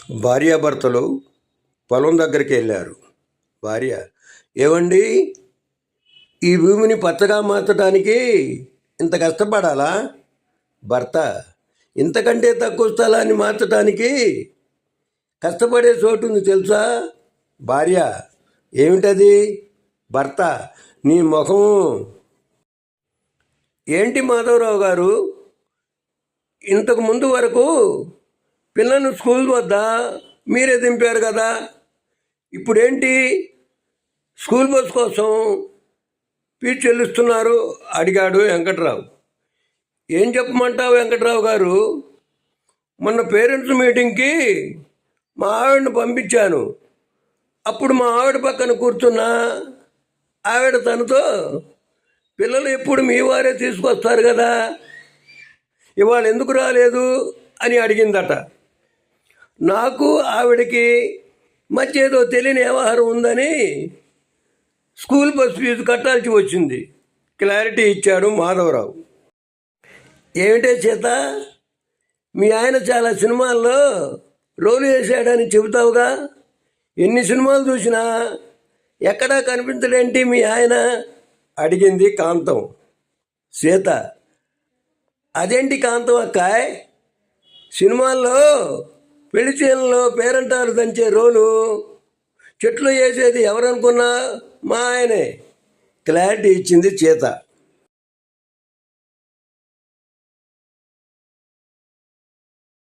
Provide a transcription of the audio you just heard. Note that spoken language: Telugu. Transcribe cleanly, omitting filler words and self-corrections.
భార్యాభర్తలు పొలం దగ్గరికి వెళ్ళారు. భార్య, ఏవండి, ఈ భూమిని పచ్చగా మార్చడానికి ఇంత కష్టపడాలా? భర్త, ఇంతకంటే తక్కువ స్థలాన్ని మార్చడానికి కష్టపడే చోటు ఉంది తెలుసా? భార్య, ఏమిటది? భర్త, నీ ముఖం. ఏంటి మాధవరావు గారు, ఇంతకు ముందు వరకు పిల్లలను స్కూల్ వద్ద మీరే దింపారు కదా, ఇప్పుడేంటి స్కూల్ బస్ కోసం ఫీజు చెల్లిస్తున్నారు అడిగాడు వెంకట్రావు. ఏం చెప్పమంటావు వెంకట్రావు గారు, మొన్న పేరెంట్స్ మీటింగ్కి మా ఆవిడను పంపించాను. అప్పుడు మా ఆవిడ పక్కన కూర్చున్న ఆవిడ తనతో, పిల్లలు ఎప్పుడు మీ వారే తీసుకొస్తారు కదా, ఇవాళ ఎందుకు రాలేదు అని అడిగిందట. నాకు ఆవిడకి మధ్య ఏదో తెలియని వ్యవహారం ఉందని స్కూల్ బస్ ఫీజు కట్టాల్సి వచ్చింది. క్లారిటీ ఇచ్చాడు మాధవరావు. ఏమిటే చేత, మీ ఆయన చాలా సినిమాల్లో రోలు వేసాడని చెబుతావుగా, ఎన్ని సినిమాలు చూసినా ఎక్కడా కనిపించడేంటి మీ ఆయన అడిగింది కాంతం. సీత, అదేంటి కాంతం అక్కాయ్, సినిమాల్లో పెళ్లి చీరల్లో పేరంటారు దంచే రోలు చెట్లు వేసేది ఎవరనుకున్నా మా ఆయనే. క్లారిటీ ఇచ్చింది చేత.